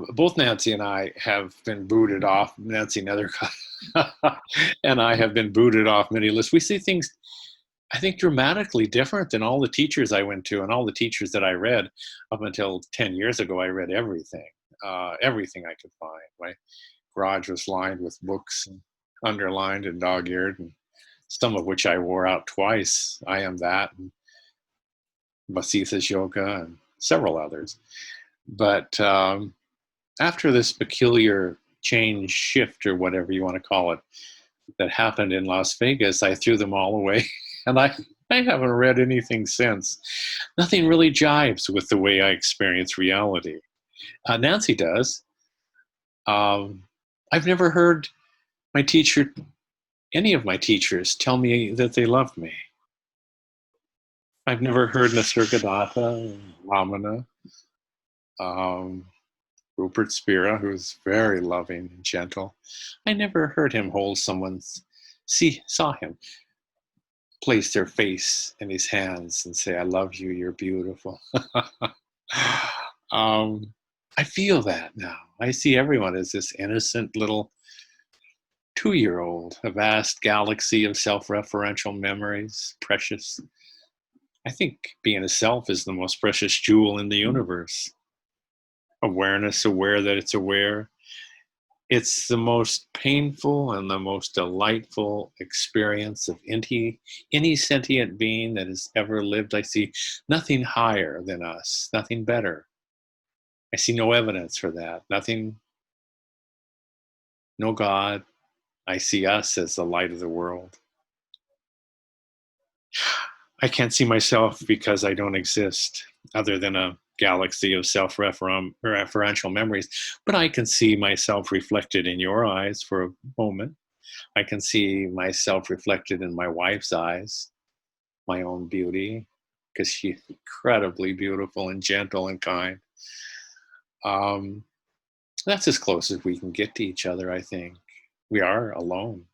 Both Nancy and I have been booted off, Nancy Nethercutt and I have been booted off many lists. We see things, I think, dramatically different than all the teachers I went to and all the teachers that I read. Up until 10 years ago, I read everything, everything I could find. My garage was lined with books, and underlined and dog-eared, and some of which I wore out twice. I Am That, and Vasitha's Yoga, and several others. But after this peculiar change, shift, or whatever you want to call it, that happened in Las Vegas, I threw them all away. And I haven't read anything since. Nothing really jives with the way I experience reality. Nancy does. I've never heard my teacher, any of my teachers, tell me that they love me. I've never heard Nisargadatta, Ramana, Rupert Spira, who's very loving and gentle. I never heard him hold someone's, saw him place their face in his hands and say, I love you, you're beautiful. I feel that now. I see everyone as this innocent little 2-year-old, a vast galaxy of self-referential memories, precious. I think being a self is the most precious jewel in the universe. Awareness, aware that it's aware. It's the most painful and the most delightful experience of any sentient being that has ever lived. I see nothing higher than us, nothing better. I see no evidence for that. Nothing, no God. I see us as the light of the world. I can't see myself because I don't exist, other than a galaxy of self-referential memories. But I can see myself reflected in your eyes for a moment. I can see myself reflected in my wife's eyes, my own beauty, because she's incredibly beautiful and gentle and kind. That's as close as we can get to each other, I think. We are alone.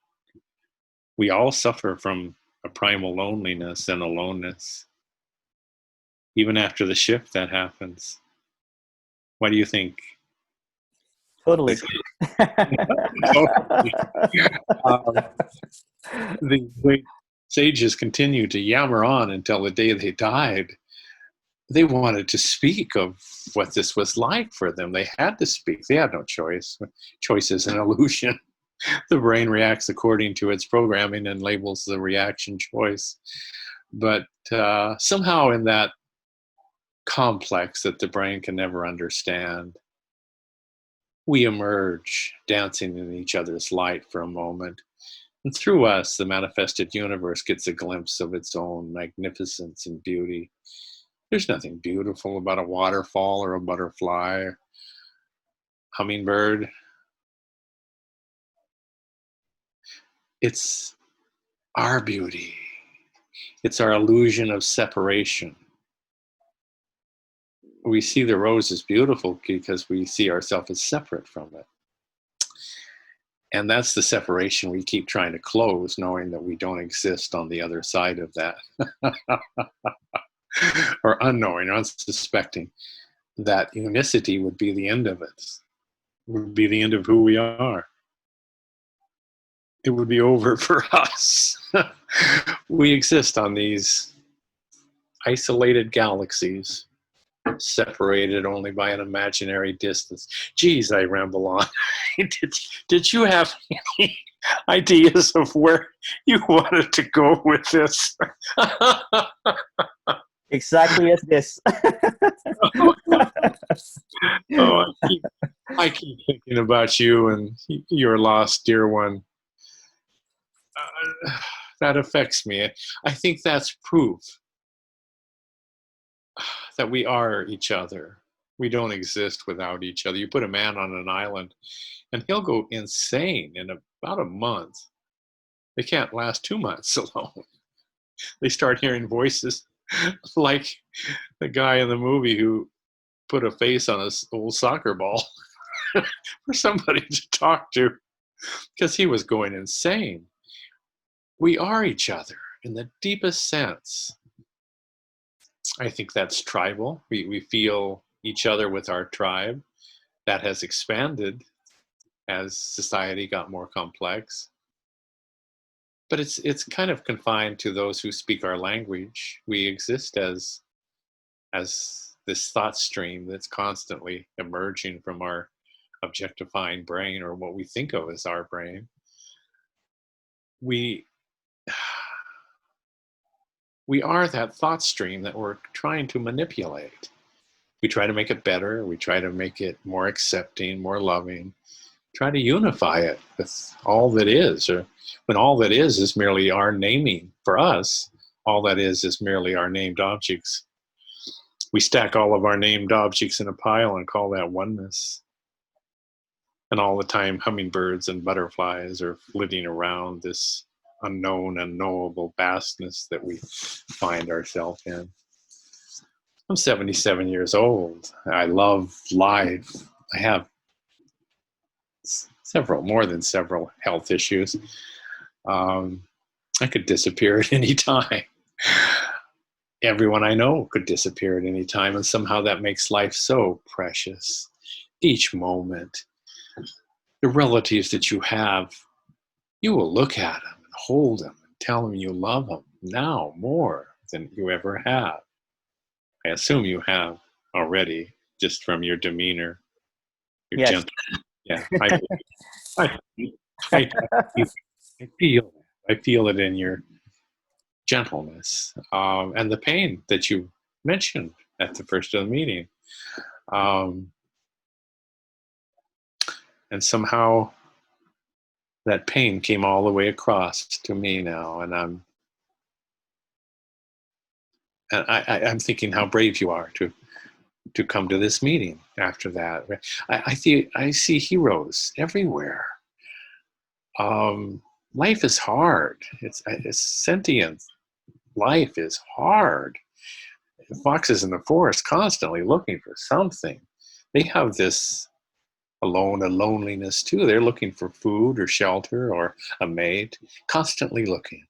We all suffer from a primal loneliness and aloneness. Even after the shift that happens. What do you think? Totally. The great sages continued to yammer on until the day they died. They wanted to speak of what this was like for them. They had to speak. They had no choice. Choice is an illusion. The brain reacts according to its programming and labels the reaction choice. But somehow in that complex that the brain can never understand, we emerge dancing in each other's light for a moment. And through us, the manifested universe gets a glimpse of its own magnificence and beauty. There's nothing beautiful about a waterfall or a butterfly, or hummingbird. It's our beauty. It's our illusion of separation. We see the rose as beautiful because we see ourselves as separate from it. And that's the separation we keep trying to close, knowing that we don't exist on the other side of that. Or unknowing, or unsuspecting that unicity would be the end of it, would be the end of who we are. It would be over for us. We exist on these isolated galaxies, separated only by an imaginary distance. Geez, I ramble on. Did you have any ideas of where you wanted to go with this? Exactly as this. Oh, I keep thinking about you and your lost dear one. That affects me. I think that's proof that we are each other. We don't exist without each other. You put a man on an island and he'll go insane in about a month. They can't last 2 months alone. They start hearing voices like the guy in the movie who put a face on his old soccer ball for somebody to talk to because he was going insane. We are each other in the deepest sense. I think that's tribal. We feel each other with our tribe. that has expanded as society got more complex. But it's kind of confined to those who speak our language. We exist as this thought stream that's constantly emerging from our objectifying brain, or what we think of as our brain. We are that thought stream that we're trying to manipulate. We try to make it better. We try to make it more accepting, more loving. Try to unify it with all that is, or when all that is merely our naming. For us, all that is merely our named objects. We stack all of our named objects in a pile and call that oneness. And all the time, hummingbirds and butterflies are flitting around this unknown, unknowable vastness that we find ourselves in. I'm 77 years old. I love life. I have more than several health issues. I could disappear at any time. Everyone I know could disappear at any time, and somehow that makes life so precious. Each moment, the relatives that you have, you will look at them and hold them and tell them you love them now more than you ever have. I assume you have already, just from your demeanor, your Yes. gentle. Yeah, I feel it in your gentleness, and the pain that you mentioned at the first of the meeting, and somehow that pain came all the way across to me now, and I'm thinking how brave you are to come to this meeting after that. I see heroes everywhere. Life is hard. It's sentient. Life is hard. Foxes in the forest constantly looking for something. They have this a loneliness too. They're looking for food or shelter or a mate, constantly looking.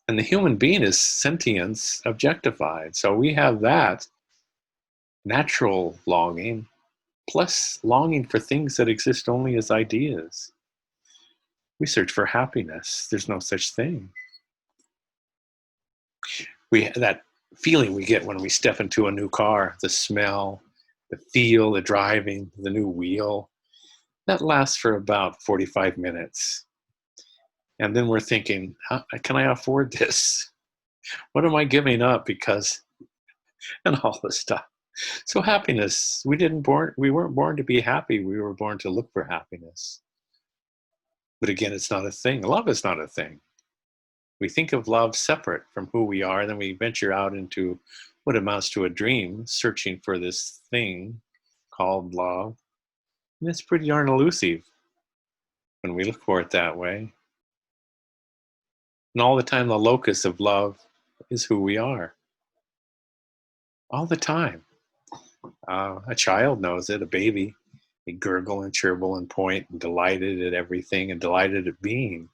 And the human being is sentience objectified. So we have that natural longing, plus longing for things that exist only as ideas. We search for happiness. There's no such thing. That feeling we get when we step into a new car, the smell, the feel, the driving, the new wheel, that lasts for about 45 minutes. And then we're thinking, can I afford this? What am I giving up because, and all this stuff. So happiness, we weren't born to be happy. We were born to look for happiness. But again, it's not a thing. Love is not a thing. We think of love separate from who we are, and then we venture out into what amounts to a dream, searching for this thing called love. And it's pretty darn elusive when we look for it that way. And all the time, the locus of love is who we are. All the time. A child knows it, a baby. They gurgle and chirble and point and delighted at everything and delighted at being.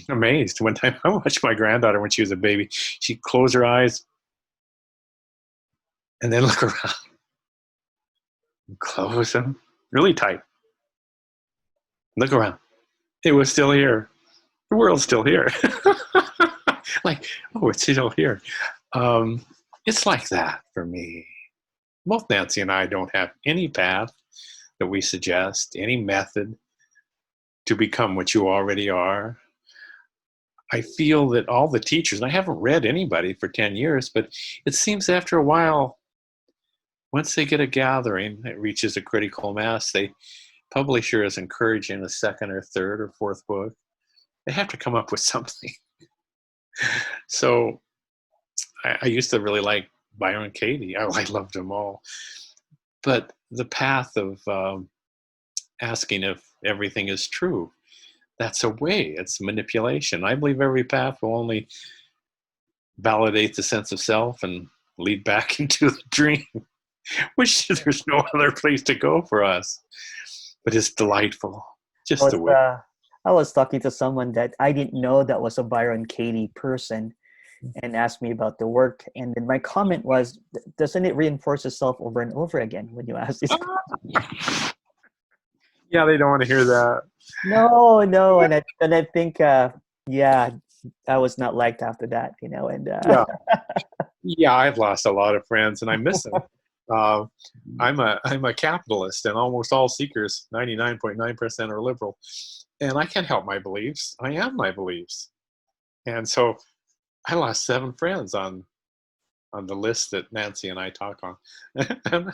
Amazed. One time I watched my granddaughter when she was a baby. She'd close her eyes and then look around. And close them really tight. Look around. It was still here. The world's still here. Like, oh, it's still here. It's like that for me. Both Nancy and I don't have any path that we suggest, any method to become what you already are. I feel that all the teachers, and I haven't read anybody for 10 years, but it seems after a while, once they get a gathering, it reaches a critical mass, the publisher is encouraging a second or third or fourth book. They have to come up with something. So I used to really like Byron Katie. I loved them all. But the path of asking if everything is true, that's a way. It's manipulation. I believe every path will only validate the sense of self and lead back into the dream, which there's no other place to go for us. But it's delightful. Just the way. I was talking to someone that I didn't know that was a Byron Katie person. and asked me about the work. And then my comment was, doesn't it reinforce itself over and over again when you ask this? Yeah, they don't want to hear that. No. And I think, yeah, I was not liked after that, and Yeah, yeah, I've lost a lot of friends, and I miss them. Uh, I'm a capitalist, and almost all seekers, 99.9%, are liberal, and I can't help my beliefs. I am my beliefs, and so I lost 7 friends on the list that Nancy and I talk on. And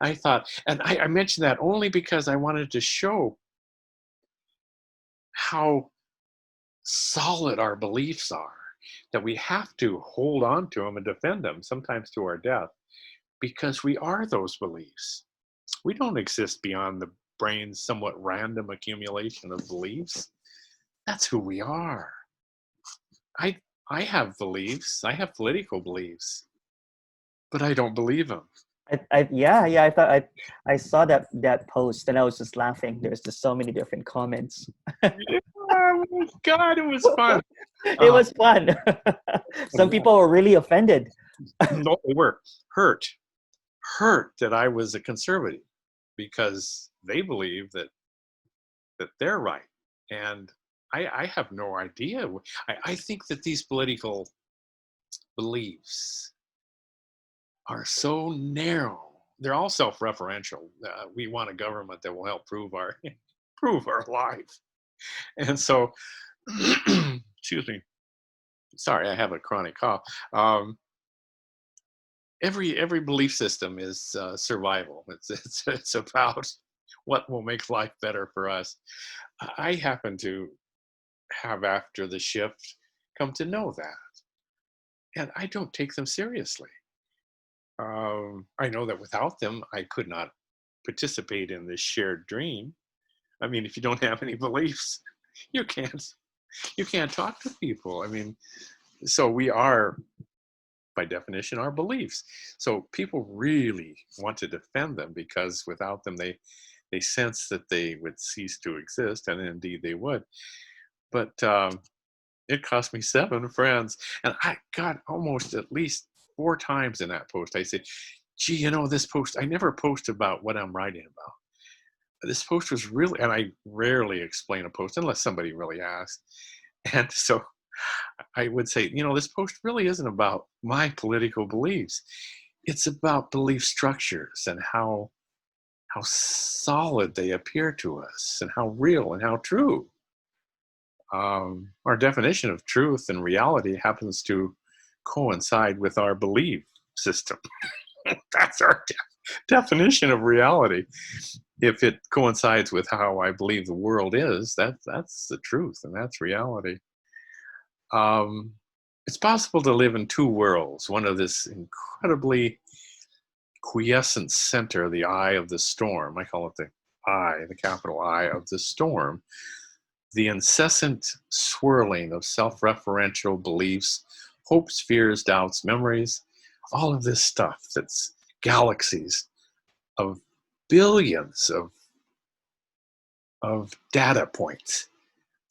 I thought, and I mentioned that only because I wanted to show how solid our beliefs are, that we have to hold on to them and defend them, sometimes to our death, because we are those beliefs. We don't exist beyond the brain's somewhat random accumulation of beliefs. That's who we are. I I have beliefs. I have political beliefs, but I don't believe them. yeah, I thought I saw that post and I was just laughing. There's just so many different comments. Yeah, oh my God, it was fun. It was fun. Some people were really offended. No, they were hurt that I was a conservative because they believe that they're right, and I have no idea. I think that these political beliefs are so narrow. They're all self-referential. We want a government that will help prove our prove our life, and so excuse me. Sorry, I have a chronic cough. Every belief system is survival. It's about what will make life better for us. I happen to have, after the shift, come to know that, and I don't take them seriously. I know that without them, I could not participate in this shared dream. I mean, if you don't have any beliefs, you can't you can't talk to people. I mean, so we are, by definition, our beliefs. So people really want to defend them because without them, they sense that they would cease to exist, and indeed they would. But it cost me 7 friends, and I got almost at least 4 times in that post. I said, "Gee, this post. I never post about what I'm writing about. This post was really," and I rarely explain a post unless somebody really asks. And so I would say, this post really isn't about my political beliefs. It's about belief structures and how solid they appear to us and how real and how true. Our definition of truth and reality happens to coincide with our belief system. That's our definition of reality. If it coincides with how I believe the world is, that's the truth and that's reality. Um, it's possible to live in 2 worlds, one of this incredibly quiescent center, the eye of the storm. I call it the eye, the capital I of the storm, the incessant swirling of self-referential beliefs, hopes, fears, doubts, memories, all of this stuff that's galaxies of billions of data points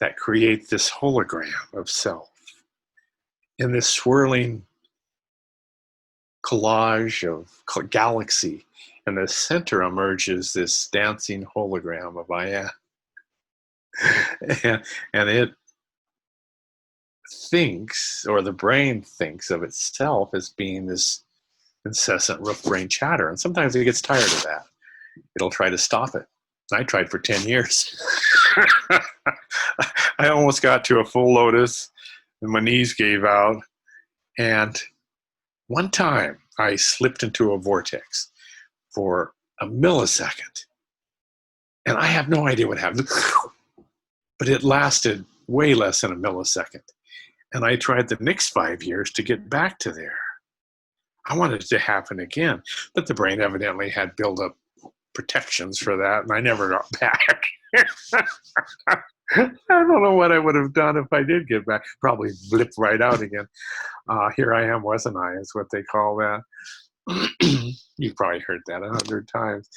that create this hologram of self. In this swirling collage of galaxy, in the center emerges this dancing hologram of I am. And it thinks, or the brain thinks of itself as being this incessant rough brain chatter. And sometimes it gets tired of that. It'll try to stop it. I tried for 10 years. I almost got to a full lotus and my knees gave out. And one time I slipped into a vortex for a millisecond. And I have no idea what happened. But it lasted way less than a millisecond. And I tried the next 5 years to get back to there. I wanted it to happen again, but the brain evidently had built up protections for that, and I never got back. I don't know what I would have done if I did get back. Probably blip right out again. Here I am, wasn't I, is what they call that. You've probably heard that 100 times.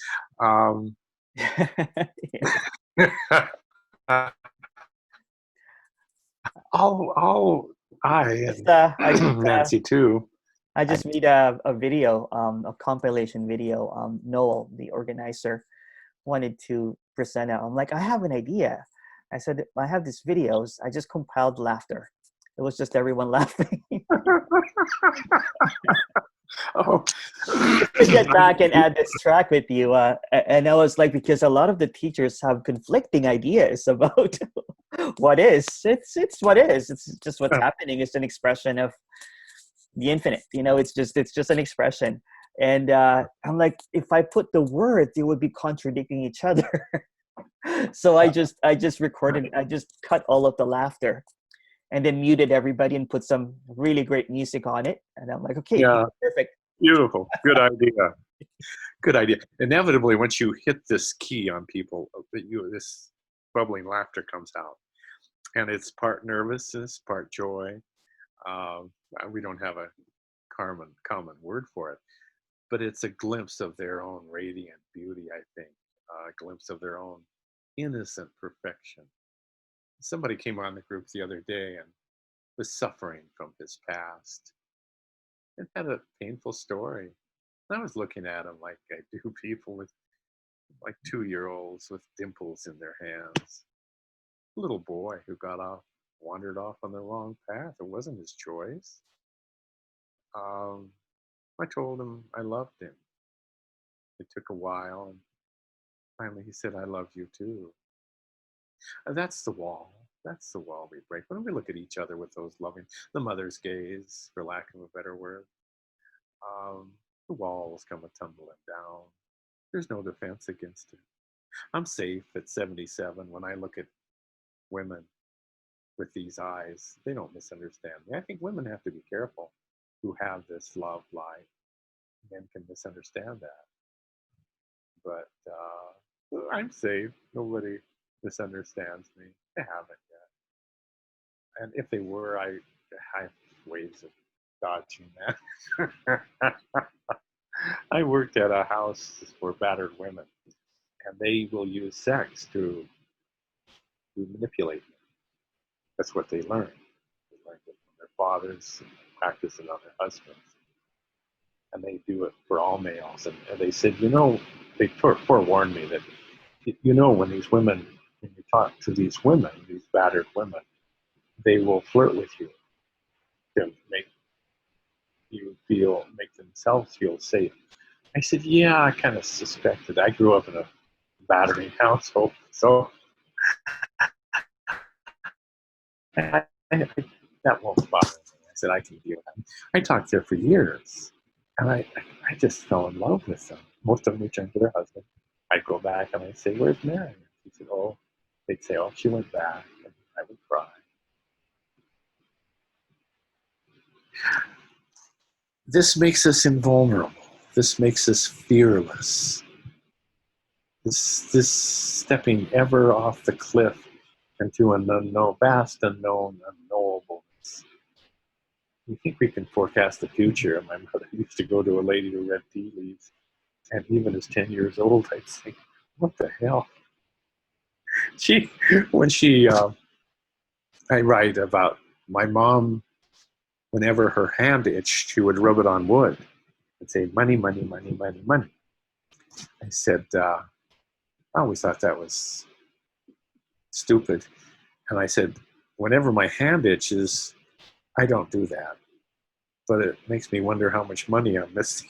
I'll I just Nancy too. I just made a video, a compilation video. Noel, the organizer, wanted to present it. I'm like, I have an idea. I said, I have these videos. I just compiled laughter. It was just everyone laughing. Oh, To get back and add this track with you, and I was like, because a lot of the teachers have conflicting ideas about what is. It's what is. It's just what's happening. It's an expression of the infinite. It's just an expression. And I'm like, if I put the words, it would be contradicting each other. So I just recorded. I just cut all of the laughter, and then muted everybody and put some really great music on it. And I'm like, okay, yeah, perfect. beautiful. Good idea. Good idea. Inevitably, once you hit this key on people, this bubbling laughter comes out, and it's part nervousness, part joy. Um, we don't have a common word for it, but it's a glimpse of their own radiant beauty. I think a glimpse of their own innocent perfection. Somebody came on the group the other day and was suffering from his past and had a painful story. And I was looking at him like I do people with like 2-year-olds with dimples in their hands. A little boy who wandered off on the wrong path. It wasn't his choice. Um, I told him I loved him. It took a while, and finally he said, "I love you too." And that's the wall. That's the wall we break when we look at each other with those loving, the mother's gaze, for lack of a better word. The walls come a tumbling down. There's no defense against it. I'm safe at 77 when I look at women with these eyes. They don't misunderstand me. I think women have to be careful who have this love light. Men can misunderstand that. But I'm safe. Nobody misunderstands me. They haven't yet. And if they were, I have ways of dodging that. I worked at a house for battered women, and they will use sex to manipulate them. That's what they learn. They learned it from their fathers and practice it on their husbands. And they do it for all males. And they said, they forewarned me that, when these women, when you talk to these women, these battered women, they will flirt with you to make themselves feel safe. I said, yeah, I kind of suspected. I grew up in a battering household, so that won't bother me. I said, I can deal with that. I talked there for years, and I just fell in love with them. Most of them returned to their husband. I'd go back and I'd say, "Where's Mary?" He said, "Oh," they'd say, "Oh, she went back," and I would cry. This makes us invulnerable. This makes us fearless. This stepping ever off the cliff into an unknown, vast unknown, unknowableness. We think we can forecast the future. My mother used to go to a lady who read tea leaves, and even as 10 years old, I'd say, "What the hell?" I write about my mom. Whenever her hand itched, she would rub it on wood and say, "Money, money, money, money, money." I said, I always thought that was stupid. And I said, whenever my hand itches, I don't do that. But it makes me wonder how much money I'm missing.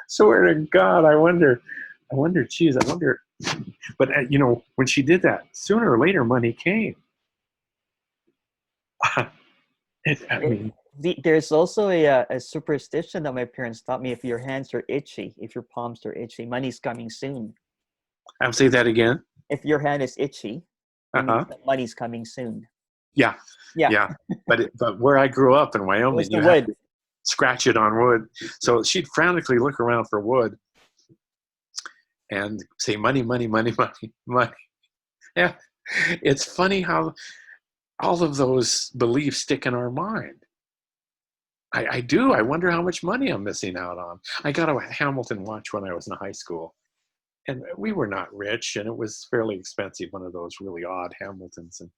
Swear to God, I wonder, geez, I wonder. But, when she did that, sooner or later, money came. There's also a superstition that my parents taught me. If your hands are itchy, if your palms are itchy, money's coming soon. I'll say that again. If your hand is itchy, it means that money's coming soon. Yeah. But where I grew up in Wyoming, you have to scratch it on wood. So she'd frantically look around for wood and say, "Money, money, money, money, money." Yeah, it's funny how all of those beliefs stick in our mind. I do. I wonder how much money I'm missing out on. I got a Hamilton watch when I was in high school, And we were not rich, and it was fairly expensive, one of those really odd Hamiltons. And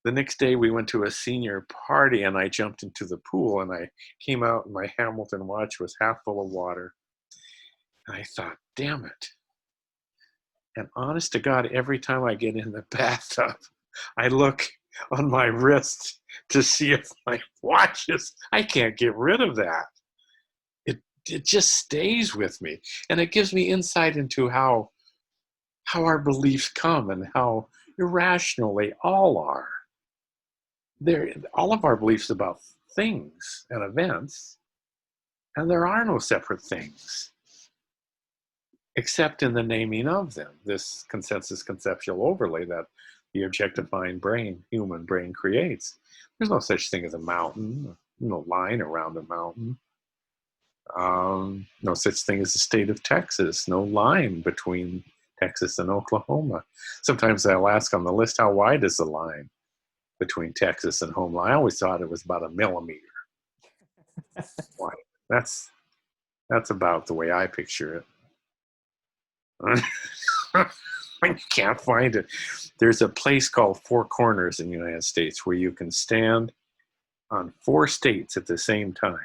the next day we went to a senior party, and I jumped into the pool, and I came out and my Hamilton watch was half full of water. And I thought, damn it. And honest to God, every time I get in the bathtub, I look on my wrist to see if my watch is, I can't get rid of that. It just stays with me. And it gives me insight into how our beliefs come and how irrational they all are. All of our beliefs about things and events, and there are no separate things except in the naming of them, this consensus conceptual overlay that the objectifying brain, human brain, creates. There's no such thing as a mountain, no line around a mountain. No such thing as the state of Texas, no line between Texas and Oklahoma. Sometimes I'll ask on the list, how wide is the line between Texas and home? I always thought it was about 1 millimeter wide. That's about the way I picture it. I can't find it. There's a place called Four Corners in the United States where you can stand on 4 states at the same time,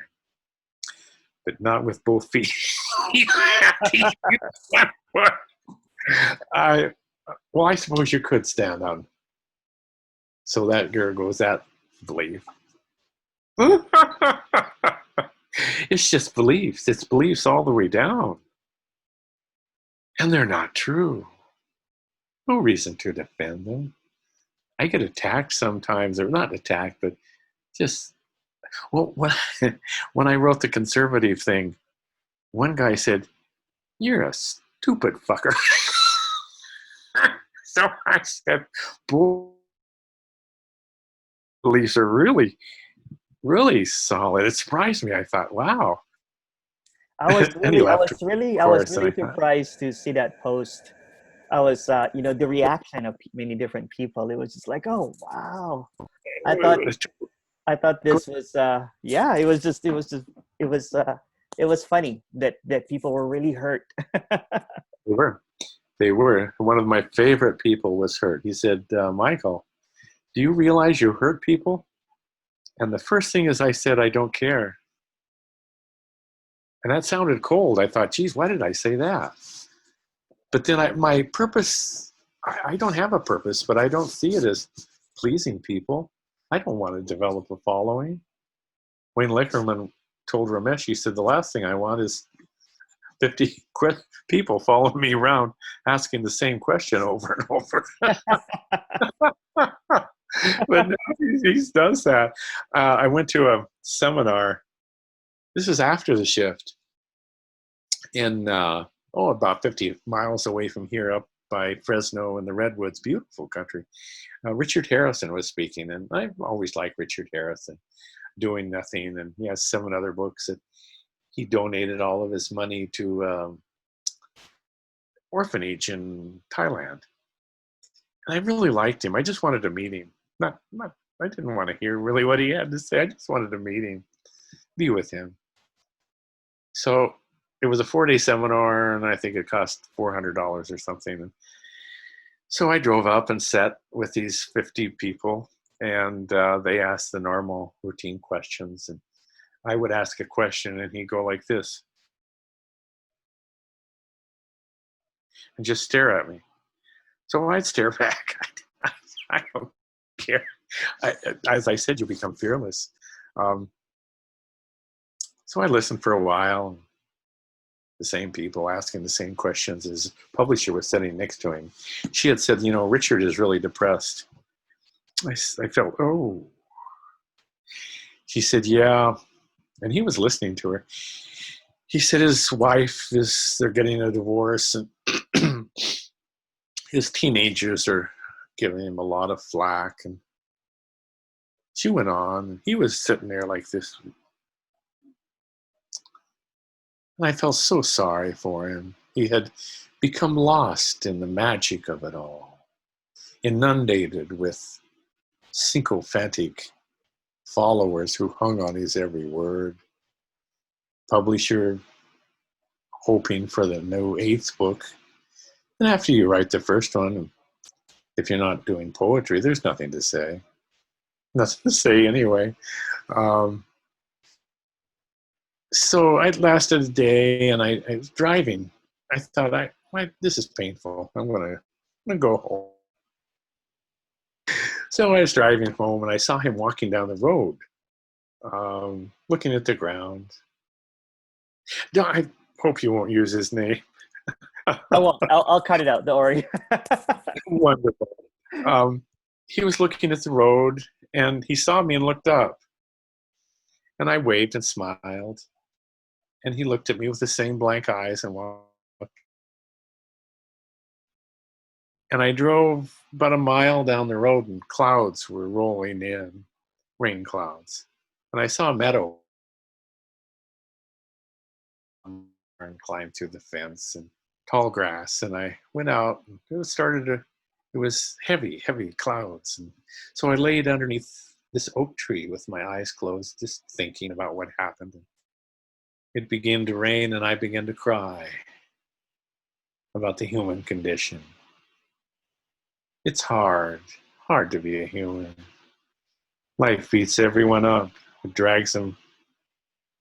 but not with both feet. I suppose you could stand on. So that there goes that belief. It's just beliefs. It's beliefs all the way down. And they're not true. No reason to defend them. I get attacked sometimes, or not attacked, but just, well, when I wrote the conservative thing, one guy said, "You're a stupid fucker." So I said, beliefs are really, really solid. It surprised me. I thought, wow. I was really surprised to see that post. I was, the reaction of many different people. It was just like, oh wow. I thought this was, it was funny that people were really hurt. They were. One of my favorite people was hurt. He said, "Michael, do you realize you hurt people?" And the first thing is I said, "I don't care." And that sounded cold. I thought, geez, why did I say that? But then my purpose, I don't have a purpose, but I don't see it as pleasing people. I don't want to develop a following. Wayne Leckerman told Ramesh, he said, the last thing I want is 50 people following me around asking the same question over and over. But no, he does that. I went to a seminar. This was after the shift in, about 50 miles away from here, up by Fresno and the Redwoods, beautiful country. Richard Harrison was speaking, and I've always liked Richard Harrison, Doing Nothing, and he has 7 other books that he donated all of his money to orphanage in Thailand. And I really liked him. I just wanted to meet him. I didn't want to hear really what he had to say. I just wanted to meet him, be with him. So it was a 4-day seminar, and I think it cost $400 or something. And so I drove up and sat with these 50 people, and they asked the normal routine questions. And I would ask a question, and he'd go like this, and just stare at me. So I'd stare back. I don't care. As I said, you become fearless. So I listened for a while. The same people asking the same questions. His publisher was sitting next to him. She had said, Richard is really depressed. I felt, oh. She said, yeah. And he was listening to her. He said his wife they're getting a divorce, and his teenagers are giving him a lot of flack. And she went on, and he was sitting there like this. And I felt so sorry for him. He had become lost in the magic of it all, inundated with sycophantic followers who hung on his every word. Publisher hoping for the new 8th book, And after you write the first one, if you're not doing poetry, there's nothing to say. Nothing to say anyway. Um, so I lasted a day, and I was driving. I thought, this is painful. I'm gonna go home. So I was driving home, and I saw him walking down the road, looking at the ground. No, I hope you won't use his name. I won't. I'll cut it out. Don't worry. Wonderful. He was looking at the road, and he saw me and looked up. And I waved and smiled. And he looked at me with the same blank eyes and walked. And I drove about a mile down the road, and clouds were rolling in, rain clouds. And I saw a meadow, and climbed through the fence and tall grass. And I went out, and it was heavy, heavy clouds. And so I laid underneath this oak tree with my eyes closed, just thinking about what happened. And it began to rain, and I began to cry about the human condition. It's hard to be a human. Life beats everyone up. It drags them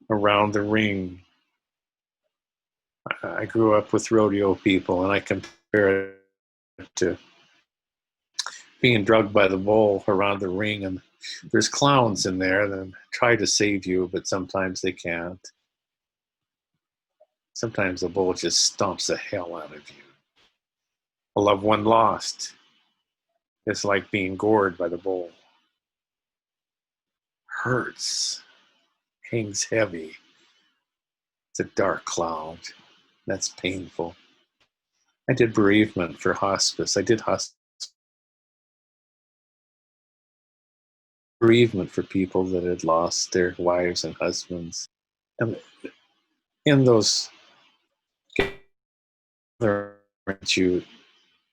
around the ring. I grew up with rodeo people, and I compare it to being drugged by the bull around the ring, and there's clowns in there that try to save you, but sometimes they can't. Sometimes the bull just stomps the hell out of you. A loved one lost. It's like being gored by the bull. Hurts. Hangs heavy. It's a dark cloud. That's painful. I did bereavement for hospice. I did bereavement for people that had lost their wives and husbands. And in those gatherings, you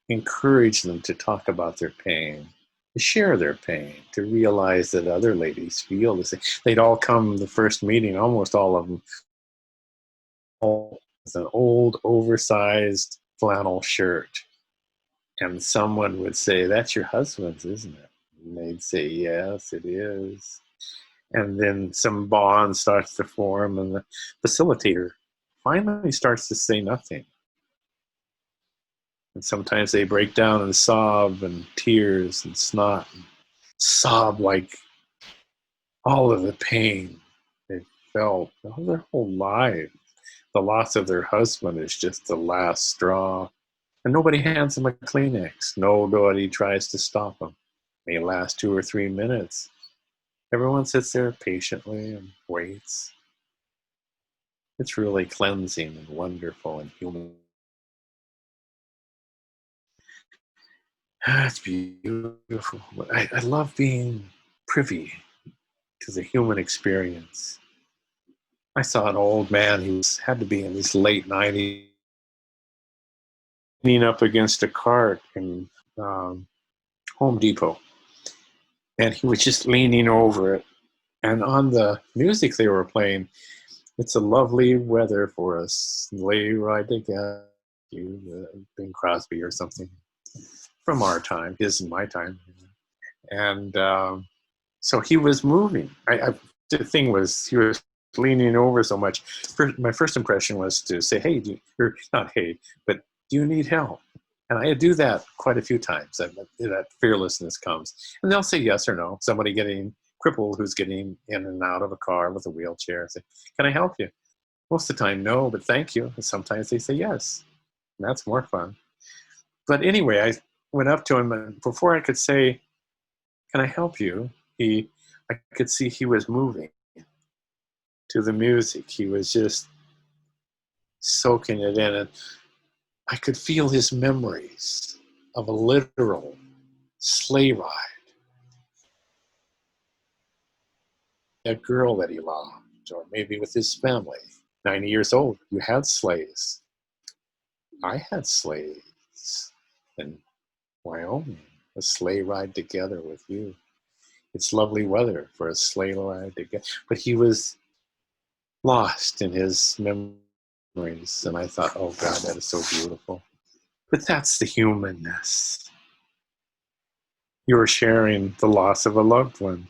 encourage them to talk about their pain, to share their pain, to realize that other ladies feel the same. They'd all come the first meeting, almost all of them, with an old, oversized flannel shirt. And someone would say, "That's your husband's, isn't it?" And they'd say, "Yes, it is." And then some bond starts to form, and the facilitator finally starts to say nothing. And sometimes they break down and sob, and tears and snot, and sob like all of the pain they felt all their whole lives. The loss of their husband is just the last straw. And nobody hands them a Kleenex. Nobody tries to them. It may last 2 or 3 minutes. Everyone sits there patiently and waits. It's really cleansing and wonderful and human. It's beautiful. I love being privy to the human experience. I saw an old man who had to be in his late 90s, leaning up against a cart in Home Depot. And he was just leaning over it. And on the music they were playing, "It's a lovely weather for a sleigh ride together," Bing Crosby or something from our time, his and my time. And so he was moving. The thing was, he was leaning over so much. My first impression was to say, "Hey," or not "Hey," but "Do you need help?" And I do that quite a few times. That fearlessness comes. And they'll say yes or no. Somebody getting crippled who's getting in and out of a car with a wheelchair, say, "Can I help you?" Most of the time, no, but thank you. And sometimes they say yes. And that's more fun. But anyway, I went up to him, and before I could say, "Can I help you?" I could see he was moving to the music. He was just soaking it in. And I could feel his memories of a literal sleigh ride. A girl that he loved, or maybe with his family. 90 years old, you had sleighs. I had sleighs in Wyoming. A sleigh ride together with you. It's lovely weather for a sleigh ride together. But he was lost in his memories, and I thought, oh God, that is so beautiful. But that's the humanness. You're sharing the loss of a loved one.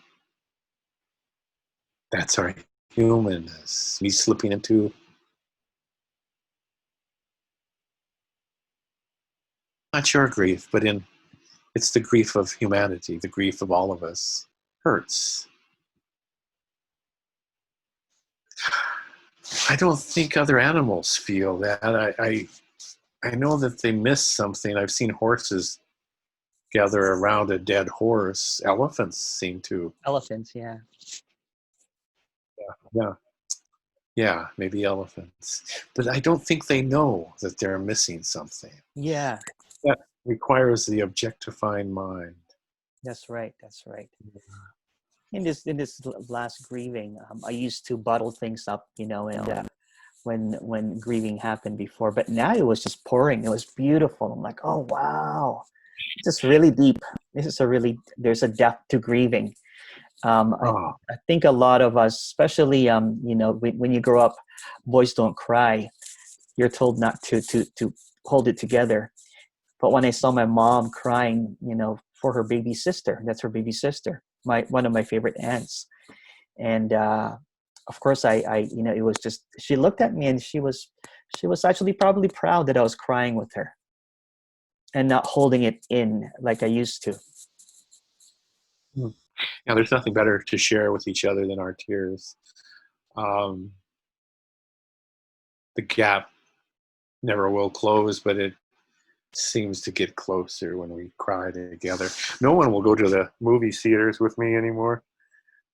That's our humanness. Me slipping into not your grief, but it's the grief of humanity, the grief of all of us. Hurts. I don't think other animals feel that. I know that they miss something. I've seen horses gather around a dead horse. Elephants seem to. Elephants, yeah. Yeah, yeah, maybe elephants. But I don't think they know that they're missing something. Yeah, That requires the objectifying mind. that's right. That's right. In this last grieving, I used to bottle things up, and when grieving happened before, but now it was just pouring. It was beautiful. I'm like, oh wow, this is really deep. There's a depth to grieving. Um, I, Oh, I think a lot of us, especially when you grow up, boys don't cry. You're told not to hold it together. But when I saw my mom crying, for her baby sister, that's her baby sister, one of my favorite aunts, and of course it was just, she looked at me and she was actually probably proud that I was crying with her and not holding it in like I used to. yeah, there's nothing better to share with each other than our tears. Um, the gap never will close, but it seems to get closer when we cry together. No one will go to the movie theaters with me anymore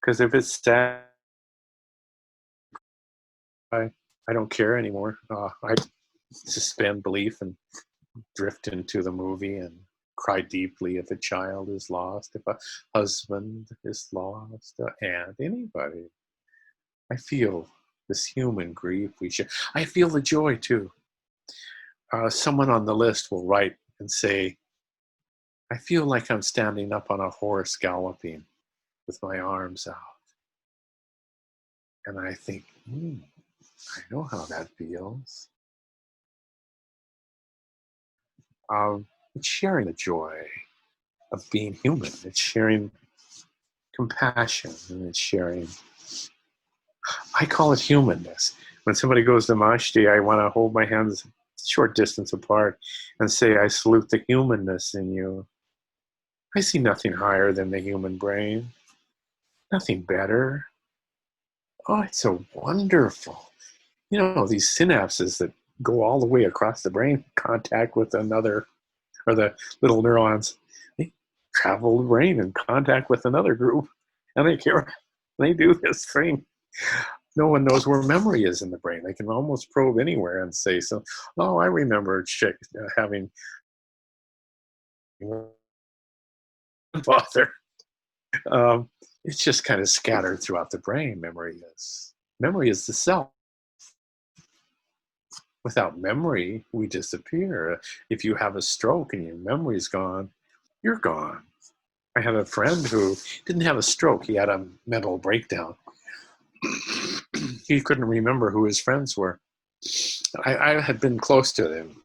because if it's sad, I don't care anymore. I suspend belief and drift into the movie and cry deeply if a child is lost, if a husband is lost, and anybody. I feel this human grief we share. I feel the joy too. Someone on the list will write and say, I feel like I'm standing up on a horse galloping with my arms out. And I think, I know how that feels. It's sharing the joy of being human. It's sharing compassion and it's sharing. I call it humanness. When somebody goes to Mashti, I want to hold my hands short distance apart and say, I salute the humanness in you. I see nothing higher than the human brain, nothing better. Oh, it's so wonderful. These synapses that go all the way across the brain, contact with another, or the little neurons, they travel the brain in contact with another group, and they do this thing. No one knows where memory is in the brain. They can almost probe anywhere and say, so, oh, I remember having father. It's just kind of scattered throughout the brain. Memory is the self. Without memory, we disappear. If you have a stroke and your memory's gone, you're gone. I had a friend who didn't have a stroke. He had a mental breakdown. He couldn't remember who his friends were. I had been close to him.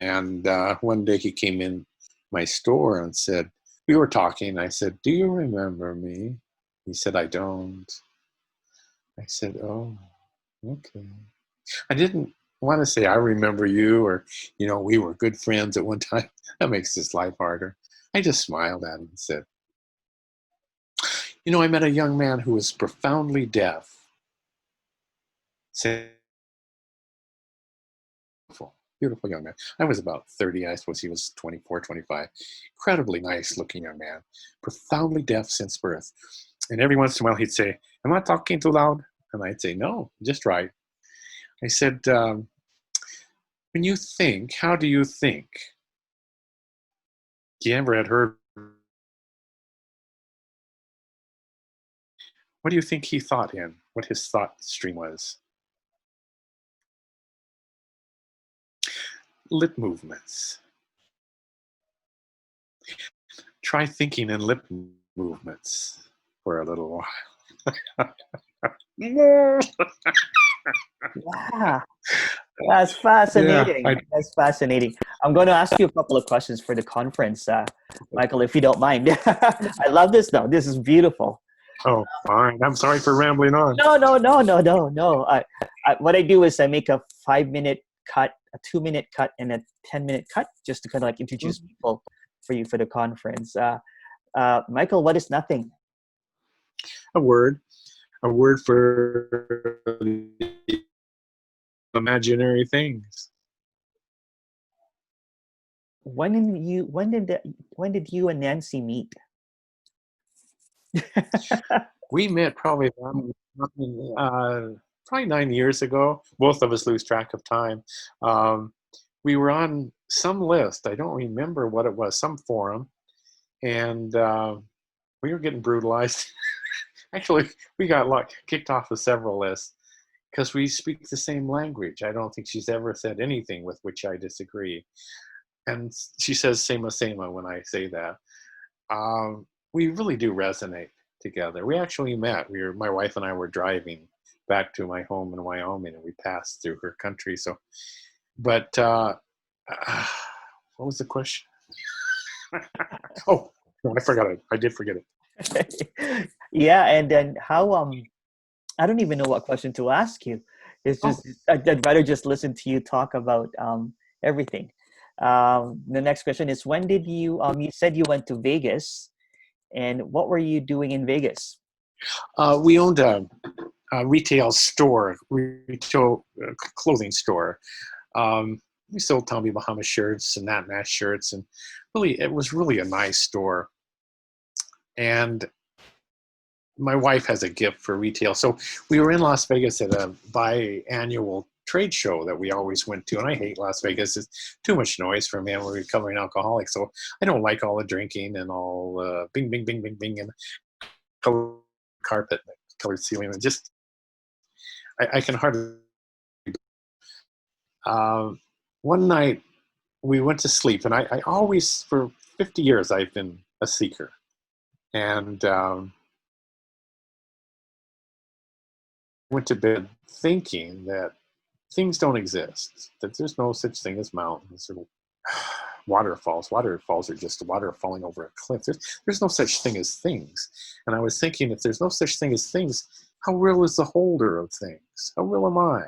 And one day he came in my store and said, we were talking. I said, do you remember me? He said, I don't. I said, oh, okay. I didn't want to say I remember you or, we were good friends at one time. That makes this life harder. I just smiled at him and said, I met a young man who was profoundly deaf. Said, beautiful young man. I was about 30. I suppose he was 24, 25. Incredibly nice looking young man. Profoundly deaf since birth. And every once in a while he'd say, am I talking too loud? And I'd say, no, just right. I said, when you think, how do you think? You ever had heard, what do you think he thought in? What his thought stream was? Lip movements. Try thinking in lip movements for a little while. Yeah, that's Yeah, fascinating. That's fascinating. I'm going to ask you a couple of questions for the conference, Michael, if you don't mind. I love this though. This is beautiful. oh, fine. I'm sorry for rambling on. No, no, no, no, no, no. What I do is I make a 5-minute cut, a 2-minute cut, and a 10-minute cut, just to kind of like introduce people for you for the conference. Michael, what is nothing? A word, a word for imaginary things. When did you and Nancy meet? We met probably 9 years ago. Both of us lose track of time. Um, we were on some list. I don't remember what it was, some forum, and we were getting brutalized. Actually, we got kicked off of several lists because we speak the same language. I don't think she's ever said anything with which I disagree. And she says "same when I say that. We really do resonate together. We actually met. My wife and I were driving back to my home in Wyoming, and we passed through her country. So, but what was the question? Oh, no, I forgot it. I did forget it. Yeah, and then how? I don't even know what question to ask you. It's just I'd rather just listen to you talk about everything. The next question is, when did you? You said you went to Vegas, and what were you doing in Vegas? We owned a retail store, retail clothing store. We sold Tommy Bahama shirts and Nat Nash shirts, and really, it was really a nice store. And my wife has a gift for retail, so we were in Las Vegas at a biannual trade show that we always went to. And I hate Las Vegas; it's too much noise for me. I'm a recovering alcoholic, so I don't like all the drinking and all bing, bing, bing, bing, bing, and colored carpet, colored ceiling, and just I can hardly. One night we went to sleep, and I always, for 50 years, I've been a seeker, and went to bed thinking that things don't exist, that there's no such thing as mountains or waterfalls. Waterfalls are just water falling over a cliff. There's no such thing as things. And I was thinking, if there's no such thing as things, how real is the holder of things? How real am I?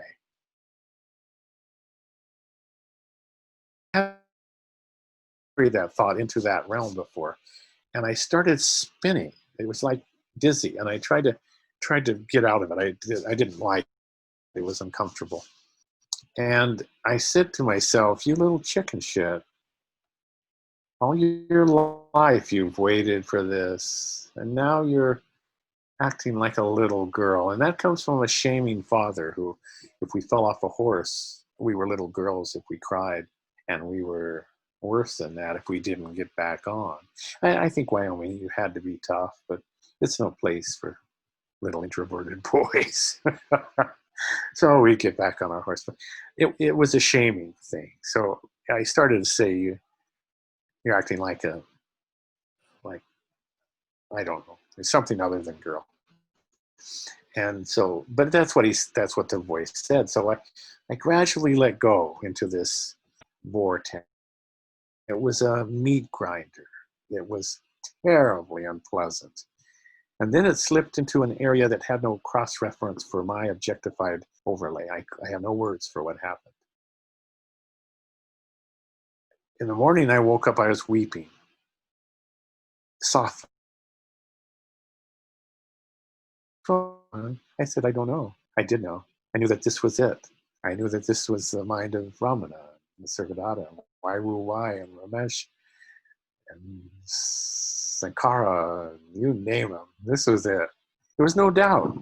I carried that thought into that realm before, and I started spinning. It was like dizzy, and I tried to get out of it. I didn't like it. It was uncomfortable. And I said to myself, you little chicken shit, all your life you've waited for this, and now you're acting like a little girl. And that comes from a shaming father who, if we fell off a horse, we were little girls if we cried, and we were worse than that if we didn't get back on. I think Wyoming, you had to be tough, but it's no place for little introverted boys. So we get back on our horse. But it was a shaming thing. So I started to say, you're acting like I don't know, there's something other than girl. And so, but that's what the voice said. So I gradually let go into this vortex. It was a meat grinder. It was terribly unpleasant. And then it slipped into an area that had no cross reference for my objectified overlay. I have no words for what happened. In the morning, I woke up, I was weeping. Soft. I said, I don't know. I did know. I knew that this was it. I knew that this was the mind of Ramana, Nisargadatta, Wai and Ramesh, and Sankara, you name them. This was it. There was no doubt,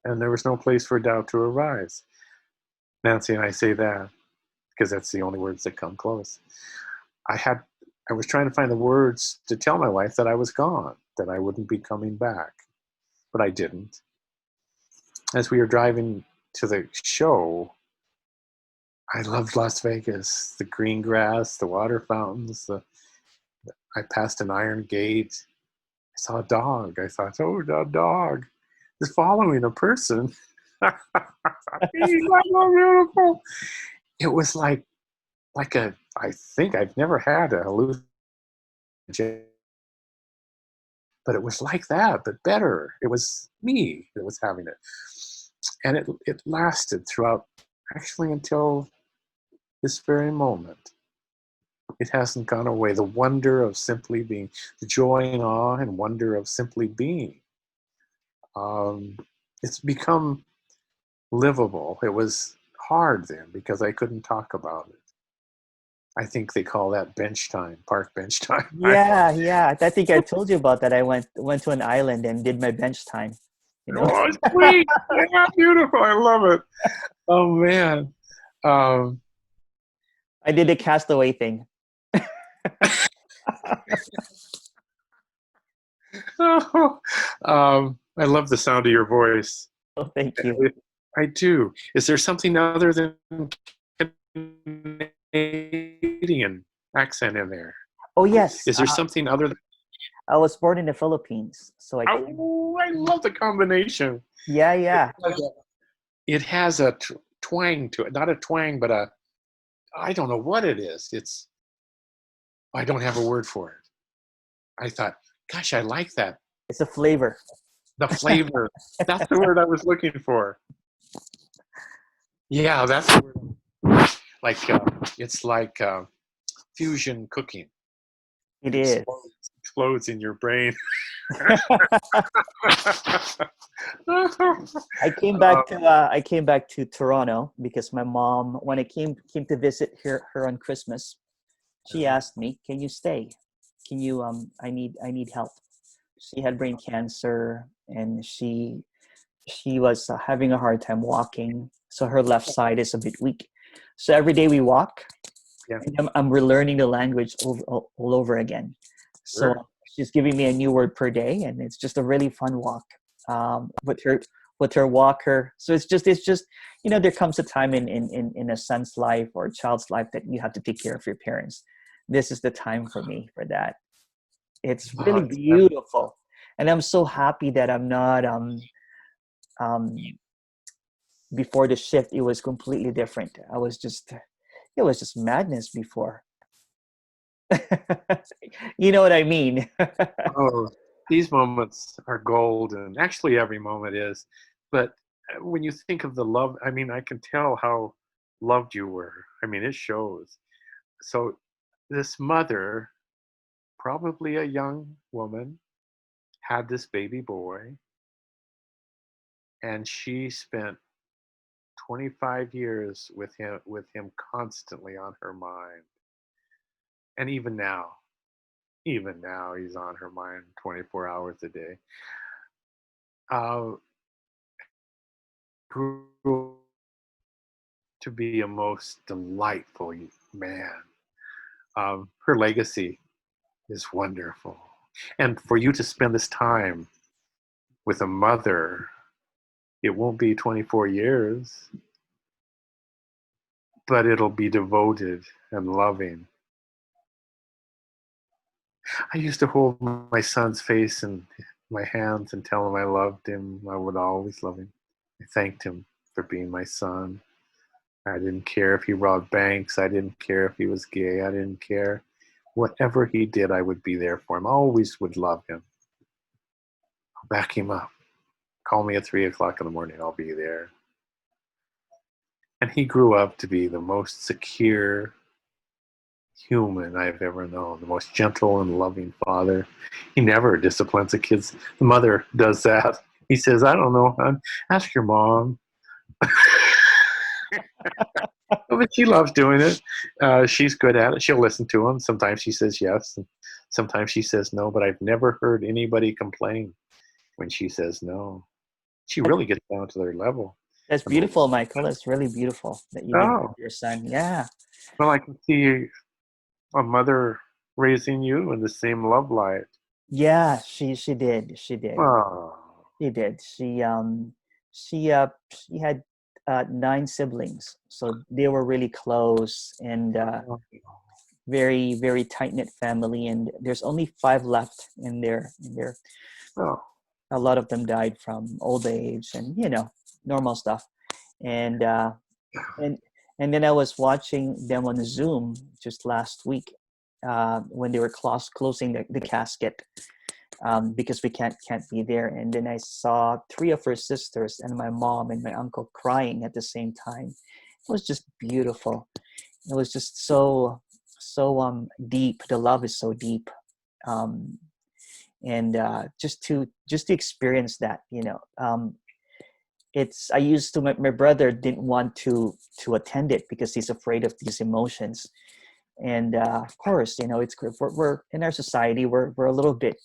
and there was no place for doubt to arise. Nancy and I say that because that's the only words that come close. I was trying to find the words to tell my wife that I was gone, that I wouldn't be coming back, but I didn't. As we were driving to the show, I loved Las Vegas, the green grass, the water fountains. I passed an iron gate. I saw a dog. I thought, oh, that dog is following a person. He's so beautiful. It was like I think I've never had a hallucination, but it was like that, but better. It was me that was having it. And it lasted throughout, actually, until this very moment. It hasn't gone away. The wonder of simply being, the joy and awe and wonder of simply being. Um, it's become livable. It was hard then because I couldn't talk about it. I think they call that bench time, park bench time. Yeah, yeah. I think I told you about that. I went to an island and did my bench time. You know, Oh, sweet. Yeah, beautiful. I love it. Oh, man. Um, I did the castaway thing. I love the sound of your voice. Oh, thank you. I do. Is there something other than Canadian accent in there? Oh yes, Is there something other than? I was born in the Philippines, so I came. Oh, I love the combination. Yeah, yeah. It has a twang to it. Not a twang, but a, I don't know what it is. I don't have a word for it. I thought, gosh, I like that. It's a flavor. The flavor. That's the word I was looking for. Yeah, that's the word. Like, it's like fusion cooking. It It is. explodes in your brain. I came back to Toronto because my mom, when I came to visit her on Christmas, she asked me, "Can you stay? Can you I need help." She had brain cancer and she was having a hard time walking, so her left side is a bit weak. So every day we walk, Yeah, and I'm relearning the language all over again. So sure. she's giving me a new word per day, and it's just a really fun walk with her walker. So it's just there comes a time in a son's life or a child's life that you have to take care of your parents. This is the time for me for that. It's Oh, really beautiful, and I'm so happy that I'm not um before the shift. It was completely different. It was just madness before. You know what I mean? oh, these moments are gold, and actually every moment is. But when you think of the love, I mean, I can tell how loved you were. I mean, it shows. So this mother, probably a young woman, had this baby boy, and she spent 25 years with him constantly on her mind. And even now he's on her mind 24 hours a day. Uh, grew to be a most delightful man. Her legacy is wonderful. And for you to spend this time with a mother, it won't be 24 years, but it'll be devoted and loving. I used to hold my son's face in my hands and tell him I loved him. I would always love him. I thanked him for being my son. I didn't care if he robbed banks. I didn't care if he was gay. I didn't care. Whatever he did, I would be there for him. I always would love him. I'll back him up. Call me at 3 o'clock in the morning. I'll be there. And he grew up to be the most secure human I've ever known, the most gentle and loving father. He never disciplines the kids. The mother does that. He says, I don't know, hon. Ask your mom. But she loves doing it. She's good at it. She'll listen to him. Sometimes she says yes, and sometimes she says no, but I've never heard anybody complain when she says no. She really gets down to their level. That's beautiful, Michael. That's really beautiful that you did that Oh, with your son. Yeah. well, I can see a mother raising you in the same love light. Yeah, she did. She did. Oh, She did. She had 9 siblings, so they were really close and very very tight knit family. And there's only 5 left in there. oh, A lot of them died from old age and normal stuff. And and and then I was watching them on Zoom just last week when they were closing the casket, because we can't be there. And then I saw three of her sisters and my mom and my uncle crying at the same time. It was just beautiful. It was just so deep. The love is so deep. Um, and just to experience that, it's I used to my brother didn't want to attend it because he's afraid of these emotions. And of course, it's we're in our society, we're a little bit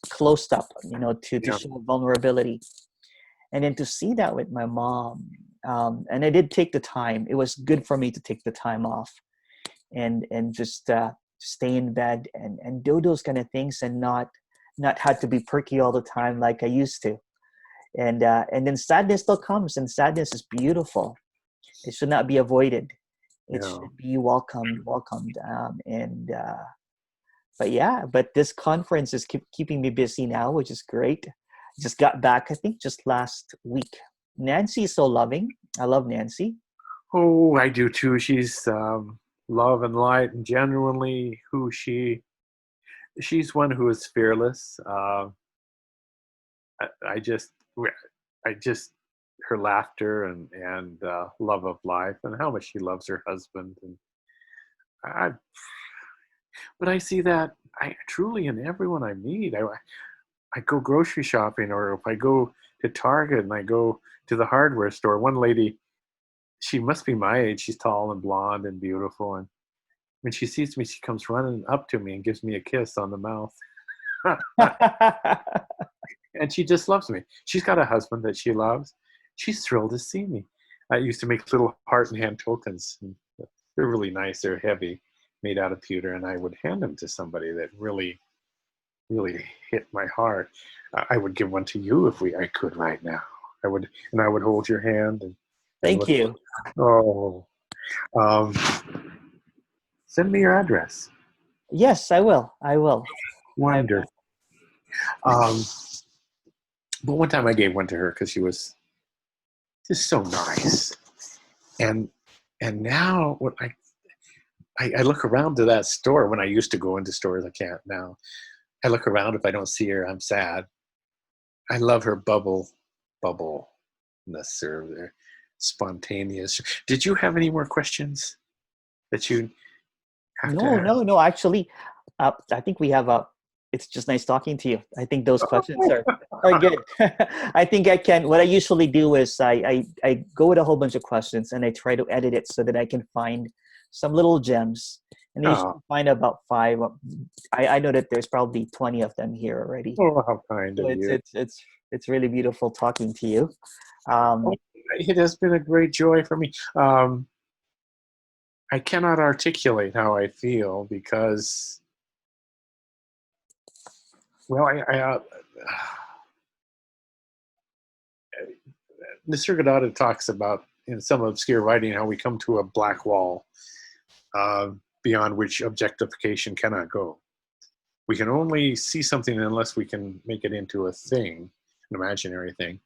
closed up, to Yeah. show vulnerability. And then to see that with my mom, and I did take the time. It was good for me to take the time off and just stay in bed and do those kind of things, and not have to be perky all the time like I used to. And then sadness still comes, and sadness is beautiful. It should not be avoided. It Yeah. should be welcomed. But this conference is keeping me busy now, which is great. Just got back, I think, just last week. Nancy is so loving. I love Nancy. Oh, I do too. She's love and light, and genuinely who she's one who is fearless. I just, her laughter and love of life, and how much she loves her husband. And I, but I see that I truly in everyone I meet. I go grocery shopping, or if I go to Target and I go to the hardware store. One lady, she must be my age. She's tall and blonde and beautiful, and when she sees me, she comes running up to me and gives me a kiss on the mouth. And she just loves me. She's got a husband that she loves. She's thrilled to see me. I used to make little heart and hand tokens. And they're really nice. They're heavy, made out of pewter, and I would hand them to somebody that really, really hit my heart. I would give one to you if I could right now. I would hold your hand and Thank look. you. Oh, um, send me your address. Yes, I will. Wonderful. But one time I gave one to her because she was just so nice. And now when I look around to that store, when I used to go into stores, I can't now. I look around, if I don't see her, I'm sad. I love her bubbleness, or their spontaneous. Did you have any more questions that you have to No, ask? no, no. Actually, I think we have a. It's just nice talking to you. I think those questions are good. I think I can. What I usually do is I go with a whole bunch of questions and I try to edit it so that I can find some little gems. And I usually Oh, find about five. I know that there's probably 20 of them here already. oh, how kind So of it's you. it's it's it's really beautiful talking to you. Um, Oh, it has been a great joy for me. I cannot articulate how I feel because, well, Nisargadatta talks about in some obscure writing how we come to a black wall uh, beyond which objectification cannot go. We can only see something unless we can make it into a thing, an imaginary thing.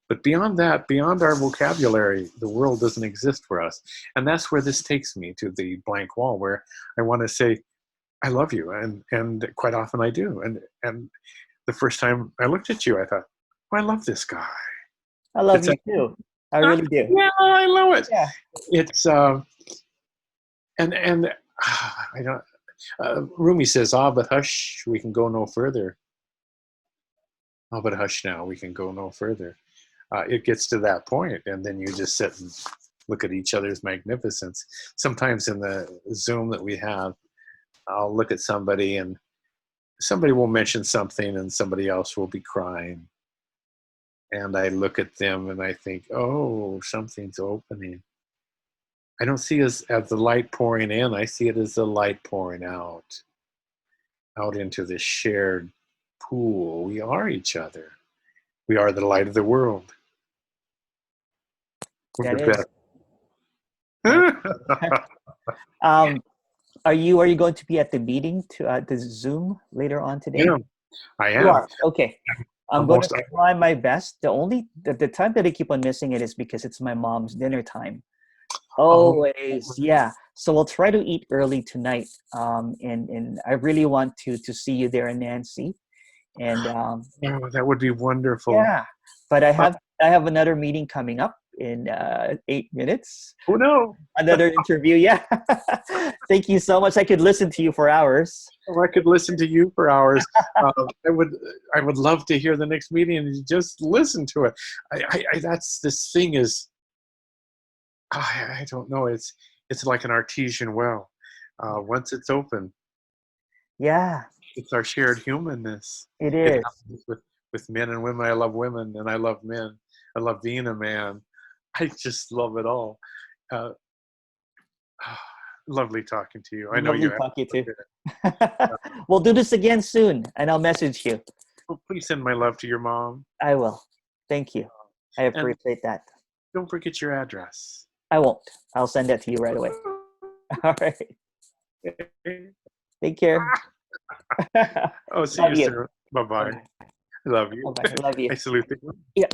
But beyond that, beyond our vocabulary, the world doesn't exist for us. And that's where this takes me, to the blank wall, where I want to say, I love you. And quite often I do. And the first time I looked at you, I thought, oh, I love this guy. I love It's you a, too. I really do. yeah, I love it. Yeah. It's, and I don't, Rumi says, but hush, we can go no further. But hush now, we can go no further. It gets to that point, and then you just sit and look at each other's magnificence. Sometimes in the Zoom that we have, I'll look at somebody and somebody will mention something and somebody else will be crying. And I look at them and I think, oh, something's opening. I don't see it as the light pouring in. I see it as the light pouring out into this shared pool. We are each other. We are the light of the world. We're That the is. best. Um, are you going to be at the meeting to the Zoom later on today? Yeah, I You am. are. Okay. I'm going to try my best. The time that I keep on missing it is because it's my mom's dinner time. Always, yeah. So we'll try to eat early tonight. And I really want to see you there, Nancy. And that would be wonderful. yeah, but I have another meeting coming up in 8 minutes. Oh no, another interview. Yeah. Thank you so much. I could listen to you for hours. Oh, I could listen to you for hours. I would love to hear the next meeting and just listen to it. That's this thing is. I don't know. It's like an artesian well. Once it's open, yeah, it's our shared humanness. It is. It happens with men and women. I love women and I love men. I love being a man. I just love it all. Lovely talking to you. I know you. Lovely talking too. We'll do this again soon, and I'll message you. Well, please send my love to your mom. I will. Thank you. I appreciate that. Don't forget your address. I won't. I'll send that to you right away. All right. Take care. Oh, see you soon. Bye-bye. I love you. Bye-bye. Love you. I salute you. Yeah.